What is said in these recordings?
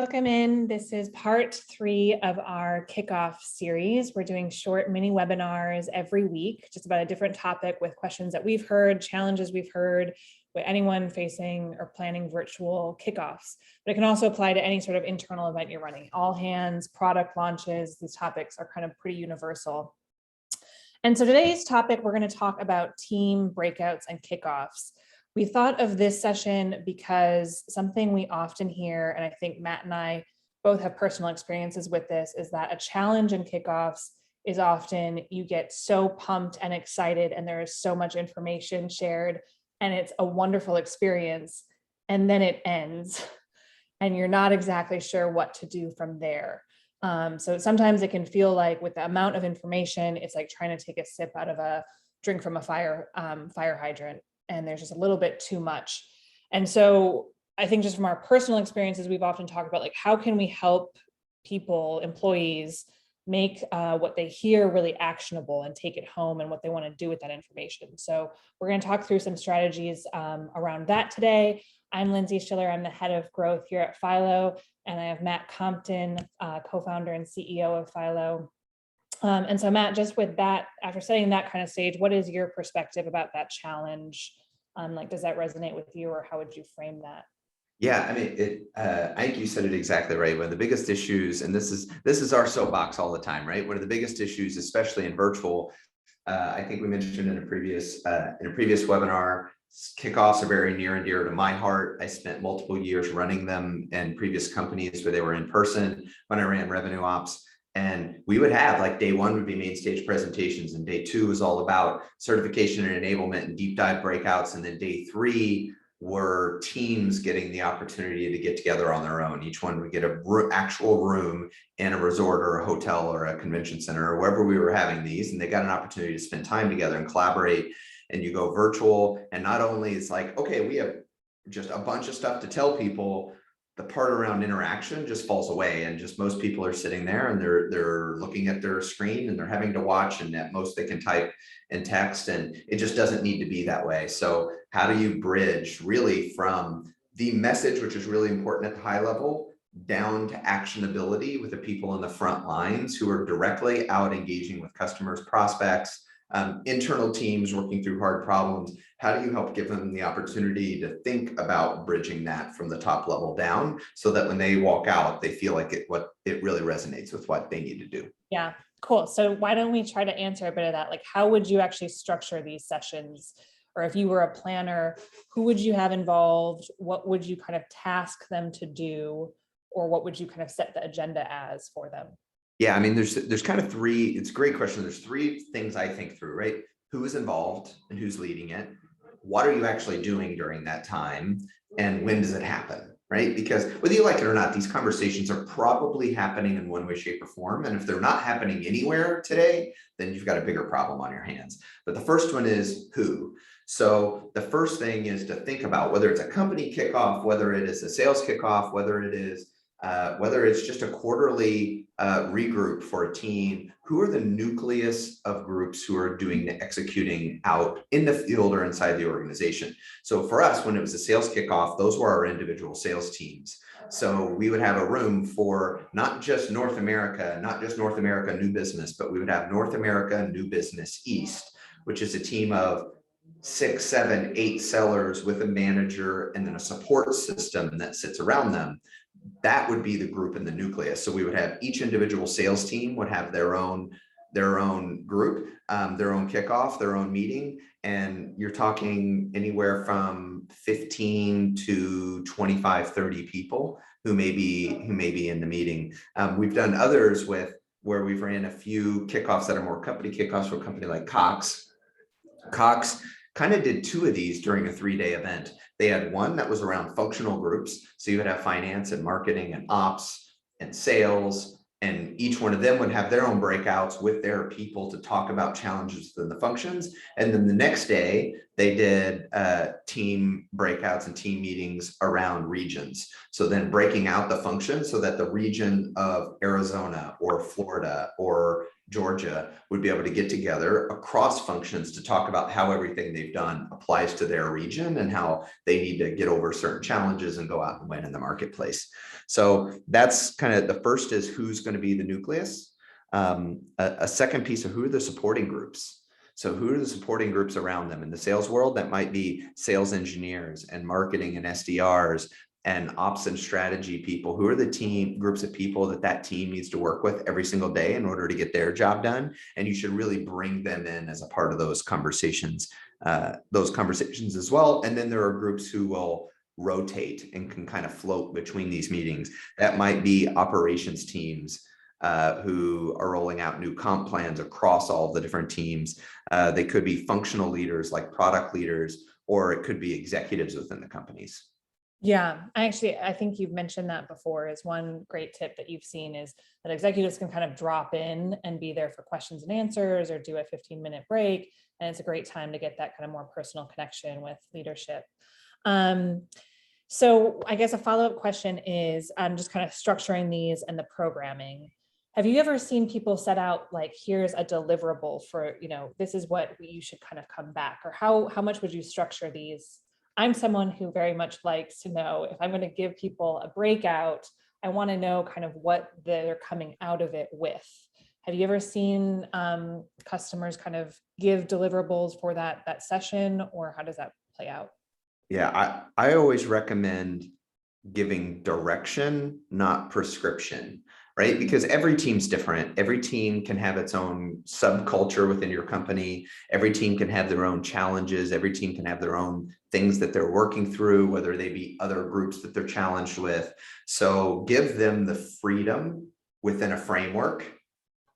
Welcome in. This is part 3 of our kickoff series. We're doing short mini webinars every week, just about a different topic with questions that we've heard, challenges we've heard with anyone facing or planning virtual kickoffs. But it can also apply to any sort of internal event you're running. All hands, product launches, these topics are kind of pretty universal. And so today's topic, we're going to talk about team breakouts and kickoffs. We thought of this session because something we often hear, and I think Matt and I both have personal experiences with this, is that a challenge in kickoffs is often you get so pumped and excited and there is so much information shared and it's a wonderful experience, and then it ends and you're not exactly sure what to do from there. So sometimes it can feel like with the amount of information, it's like trying to take a sip out of a drink from a fire hydrant. And there's just a little bit too much. And so I think just from our personal experiences, we've often talked about like, how can we help people, employees, make what they hear really actionable and take it home and what they want to do with that information. So we're going to talk through some strategies around that today. I'm Lindsey Schiller. I'm the head of growth here at Philo. And I have Matt Compton, co-founder and CEO of Philo. And so Matt, just with that, after setting that kind of stage, what is your perspective about that challenge? Like, does that resonate with you, or how would you frame that? Yeah, I mean, I think you said it exactly right. One of the biggest issues, and this is our soapbox all the time, right? One of the biggest issues, especially in virtual, I think we mentioned in a previous webinar, kickoffs are very near and dear to my heart. I spent multiple years running them in previous companies where they were in person when I ran revenue ops. And we would have, like, day 1 would be main stage presentations, and day 2 was all about certification and enablement and deep dive breakouts. And then day 3 were teams getting the opportunity to get together on their own. Each one would get a actual room in a resort or a hotel or a convention center or wherever we were having these. And they got an opportunity to spend time together and collaborate. And you go virtual. And not only is like, okay, we have just a bunch of stuff to tell people, the part around interaction just falls away, and just most people are sitting there and they're looking at their screen and they're having to watch, and at most they can type and text, and it just doesn't need to be that way. So how do you bridge really from the message, which is really important at the high level, down to actionability with the people in the front lines who are directly out engaging with customers, prospects, internal teams working through hard problems? How do you help give them the opportunity to think about bridging that from the top level down, so that when they walk out, they feel like it really resonates with what they need to do? Yeah, cool. So why don't we try to answer a bit of that? Like, how would you actually structure these sessions? Or if you were a planner, who would you have involved? What would you kind of task them to do? Or what would you kind of set the agenda as for them? Yeah, I mean, there's kind of 3, it's a great question. There's 3 things I think through, right? Who is involved and who's leading it? What are you actually doing during that time? And when does it happen, right? Because whether you like it or not, these conversations are probably happening in one way, shape, or form. And if they're not happening anywhere today, then you've got a bigger problem on your hands. But the first one is who. So the first thing is to think about whether it's a company kickoff, whether it is a sales kickoff, whether it's just a quarterly regroup for a team. Who are the nucleus of groups who are doing the executing out in the field or inside the organization? So for us, when it was a sales kickoff, those were our individual sales teams. So we would have a room for not just North America new business, but we would have North America new business East, which is a team of 6, 7, 8 sellers with a manager and then a support system that sits around them. That would be the group in the nucleus. So we would have each individual sales team would have their own group, their own kickoff, their own meeting. And you're talking anywhere from 15 to 25, 30 people who may be in the meeting. We've done others where we've ran a few kickoffs that are more company kickoffs for a company like Cox. Cox kind of did 2 of these during a 3-day event. They had one that was around functional groups. So you would have finance and marketing and ops and sales, and each one of them would have their own breakouts with their people to talk about challenges within the functions. And then the next day, they did team breakouts and team meetings around regions. So then breaking out the function so that the region of Arizona or Florida or Georgia would be able to get together across functions to talk about how everything they've done applies to their region and how they need to get over certain challenges and go out and win in the marketplace. So that's kind of the first is who's going to be the nucleus. A second piece of who are the supporting groups. So who are the supporting groups around them in the sales world? That might be sales engineers and marketing and SDRs and ops and strategy people. Who are the team groups of people that team needs to work with every single day in order to get their job done? And you should really bring them in as a part of those conversations as well. And then there are groups who will rotate and can kind of float between these meetings. That might be operations teams who are rolling out new comp plans across all the different teams. They could be functional leaders like product leaders, or it could be executives within the companies. Yeah, I think you've mentioned that before is one great tip that you've seen is that executives can kind of drop in and be there for questions and answers or do a 15-minute break. And it's a great time to get that kind of more personal connection with leadership. So I guess a follow-up question is just kind of structuring these and the programming. Have you ever seen people set out like, here's a deliverable for, this is what you should kind of come back, or how much would you structure these? I'm someone who very much likes to know if I'm going to give people a breakout, I want to know kind of what they're coming out of it with. Have you ever seen customers kind of give deliverables for that session, or how does that play out? Yeah, I always recommend giving direction, not prescription, right? Because every team's different. Every team can have its own subculture within your company. Every team can have their own challenges. Every team can have their own things that they're working through, whether they be other groups that they're challenged with. So give them the freedom within a framework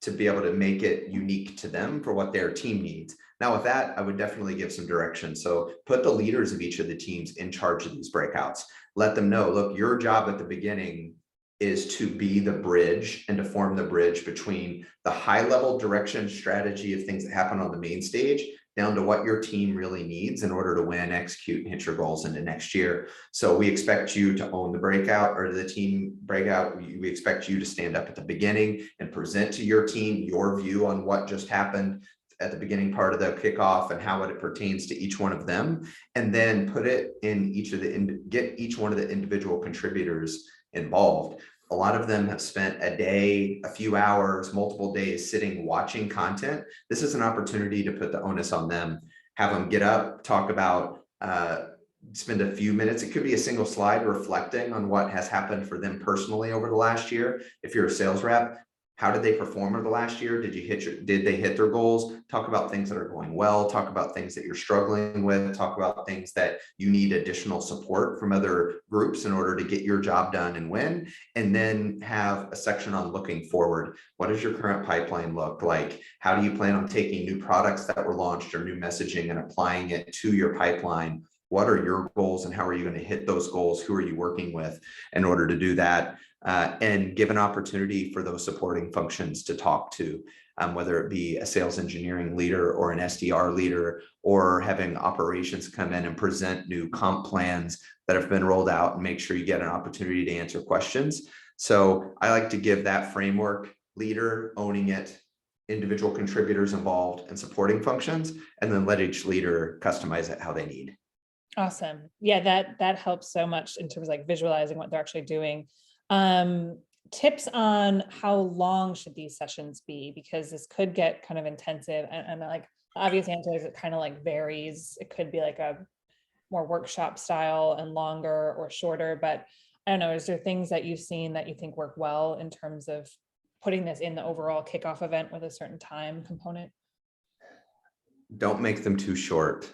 to be able to make it unique to them for what their team needs. Now with that, I would definitely give some direction. So put the leaders of each of the teams in charge of these breakouts. Let them know, look, your job at the beginning is to be the bridge and to form the bridge between the high level direction strategy of things that happen on the main stage down to what your team really needs in order to win, execute, and hit your goals into next year. So we expect you to own the breakout or the team breakout. We expect you to stand up at the beginning and present to your team your view on what just happened at the beginning part of the kickoff and how it pertains to each one of them, and then put it in get each one of the individual contributors involved. A lot of them have spent a day, a few hours, multiple days sitting watching content. This is an opportunity to put the onus on them, have them get up, talk about, spend a few minutes. It could be a single slide reflecting on what has happened for them personally over the last year. If you're a sales rep, how did they perform over the last year? Did they hit their goals? Talk about things that are going well. Talk about things that you're struggling with. Talk about things that you need additional support from other groups in order to get your job done and win. And then have a section on looking forward. What does your current pipeline look like? How do you plan on taking new products that were launched or new messaging and applying it to your pipeline? What are your goals and how are you going to hit those goals? Who are you working with in order to do that? And give an opportunity for those supporting functions to talk to, whether it be a sales engineering leader or an SDR leader, or having operations come in and present new comp plans that have been rolled out and make sure you get an opportunity to answer questions. So I like to give that framework, leader owning it, individual contributors involved, and supporting functions, and then let each leader customize it how they need. Awesome. Yeah, that helps so much in terms of like visualizing what they're actually doing. Tips on how long should these sessions be? Because this could get kind of intensive, and like the obvious answer is it kind of like varies. It could be like a more workshop style and longer or shorter, but I don't know, is there things that you've seen that you think work well in terms of putting this in the overall kickoff event with a certain time component? Don't make them too short.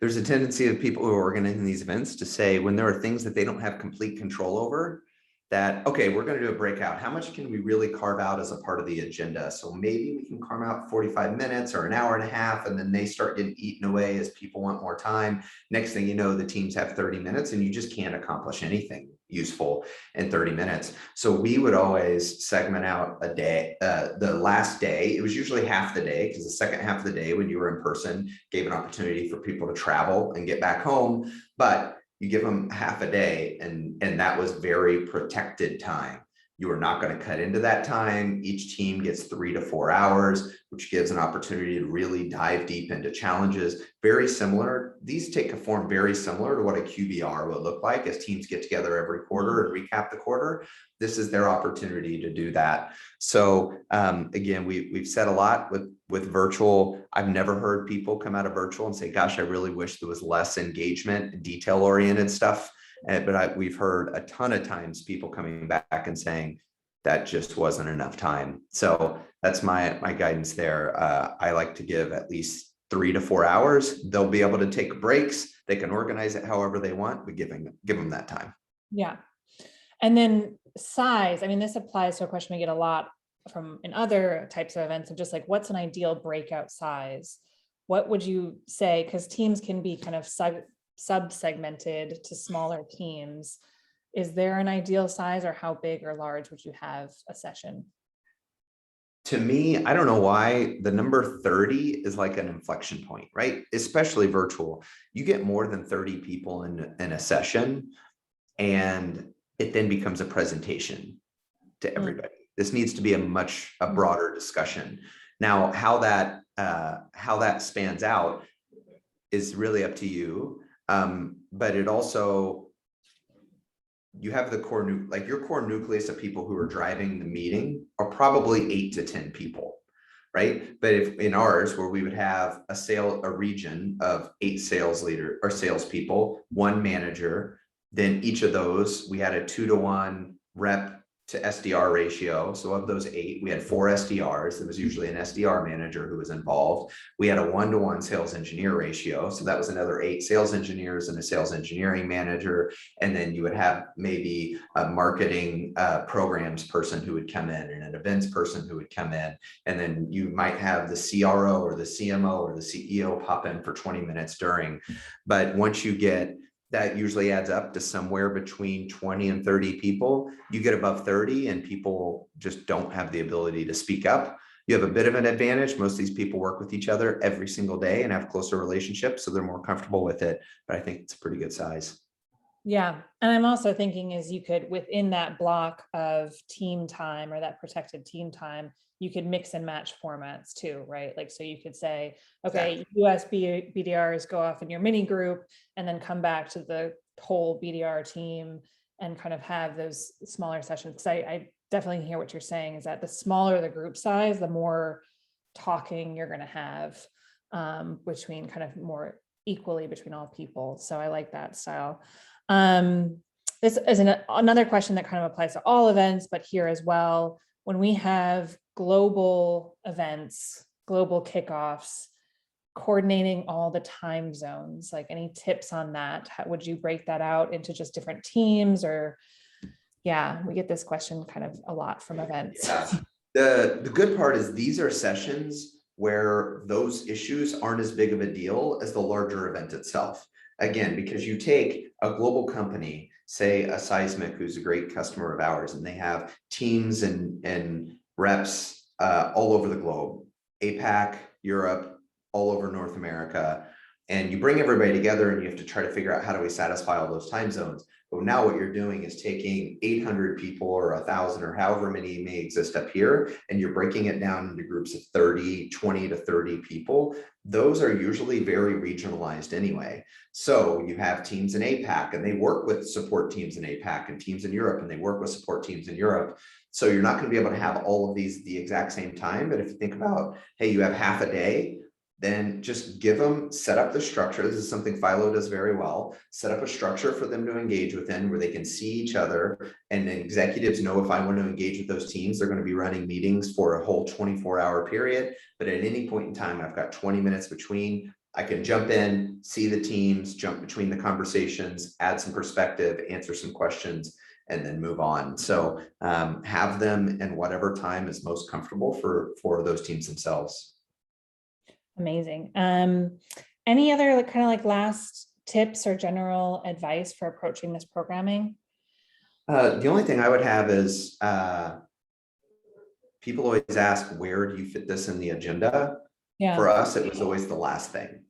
There's a tendency of people who are organizing these events to say when there are things that they don't have complete control over, that, okay, we're going to do a breakout. How much can we really carve out as a part of the agenda? So maybe we can carve out 45 minutes or an hour and a half, and then they start getting eaten away as people want more time. Next thing you know, the teams have 30 minutes and you just can't accomplish anything useful in 30 minutes. So we would always segment out a day. The last day, it was usually half the day, because the second half of the day when you were in person gave an opportunity for people to travel and get back home. But you give them half a day, and that was very protected time. You are not going to cut into that time. Each team gets 3 to 4 hours, which gives an opportunity to really dive deep into challenges. Very similar. These take a form very similar to what a QBR would look like as teams get together every quarter and recap the quarter. This is their opportunity to do that. So again, we've said a lot with virtual. I've never heard people come out of virtual and say, gosh, I really wish there was less engagement and detail-oriented stuff. But we've heard a ton of times people coming back and saying that just wasn't enough time. So that's my guidance there. I like to give at least 3 to 4 hours. They'll be able to take breaks. They can organize it however they want, but give them that time. Yeah. And then size, I mean, this applies to a question we get a lot from in other types of events of just like, what's an ideal breakout size? What would you say? Because teams can be kind of sub-segmented to smaller teams. Is there an ideal size, or how big or large would you have a session? To me, I don't know why the number 30 is like an inflection point, right? Especially virtual. You get more than 30 people in a session, and it then becomes a presentation to everybody. This needs to be a broader discussion. Now, how that spans out is really up to you. But it also, you have the core, your core nucleus of people who are driving the meeting are probably 8 to 10 people, right? But if in ours, where we would have a region of 8 sales leaders or salespeople, 1 manager, then each of those, we had a 2-to-1 rep to SDR ratio. So of those 8, we had 4 SDRs. There was usually an SDR manager who was involved. We had a 1-to-1 sales engineer ratio. So that was another 8 sales engineers and a sales engineering manager. And then you would have maybe a marketing programs person who would come in, and an events person who would come in. And then you might have the CRO or the CMO or the CEO pop in for 20 minutes during. But once you get, that usually adds up to somewhere between 20 and 30 people. You get above 30 and people just don't have the ability to speak up. You have a bit of an advantage. Most of these people work with each other every single day and have closer relationships, so they're more comfortable with it. But I think it's a pretty good size. Yeah. And I'm also thinking is you could, within that block of team time or that protected team time, you could mix and match formats too, right? Like, so you could say, okay, US BDRs go off in your mini group and then come back to the whole BDR team and kind of have those smaller sessions. Because I definitely hear what you're saying is that the smaller the group size, the more talking you're going to have between kind of more equally between all people. So I like that style. This is another question that kind of applies to all events, but here as well. When we have global events, global kickoffs, coordinating all the time zones, like any tips on that? How would you break that out into just different teams? Or yeah, we get this question kind of a lot from events. Yeah. The good part is these are sessions where those issues aren't as big of a deal as the larger event itself. Again, because you take a global company, say a Seismic, who's a great customer of ours, and they have teams and reps all over the globe, APAC, Europe, all over North America. And you bring everybody together and you have to try to figure out how do we satisfy all those time zones. But now what you're doing is taking 800 people or 1,000 or however many may exist up here, and you're breaking it down into groups of 20 to 30 people. Those are usually very regionalized anyway. So you have teams in APAC and they work with support teams in APAC, and teams in Europe and they work with support teams in Europe. So you're not going to be able to have all of these the exact same time. But if you think about, hey, you have half a day, then just give them, set up the structure. This is something Philo does very well. Set up a structure for them to engage within where they can see each other, and then executives know if I want to engage with those teams, they're going to be running meetings for a whole 24-hour period. But at any point in time, I've got 20 minutes between. I can jump in, see the teams, jump between the conversations, add some perspective, answer some questions, and then move on. So have them in whatever time is most comfortable for those teams themselves. Amazing. Any other kind of like last tips or general advice for approaching this programming? The only thing I would have is people always ask, where do you fit this in the agenda? Yeah. For us, it was always the last thing,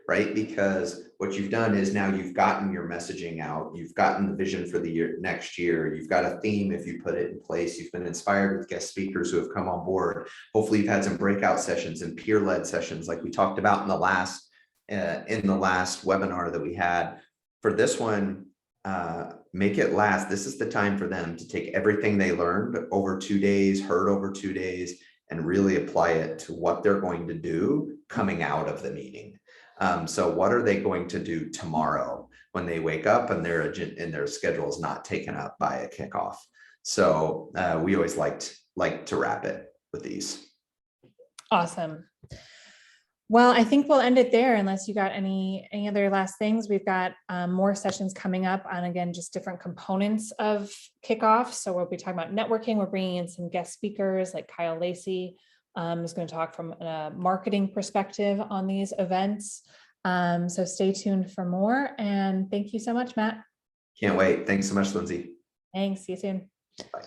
right? Because what you've done is now you've gotten your messaging out, you've gotten the vision for the year, next year, you've got a theme if you put it in place, you've been inspired with guest speakers who have come on board. Hopefully you've had some breakout sessions and peer-led sessions like we talked about in the last webinar that we had. For this one, make it last. This is the time for them to take everything they learned over 2 days, heard over 2 days, and really apply it to what they're going to do coming out of the meeting. So what are they going to do tomorrow when they wake up and their schedule is not taken up by a kickoff? So we always like to wrap it with these. Awesome. Well, I think we'll end it there unless you got any other last things. We've got more sessions coming up on, again, just different components of kickoff. So we'll be talking about networking. We're bringing in some guest speakers like Kyle Lacey, who's going to talk from a marketing perspective on these events. So stay tuned for more. And thank you so much, Matt. Can't wait. Thanks so much, Lindsey. Thanks. See you soon. Bye.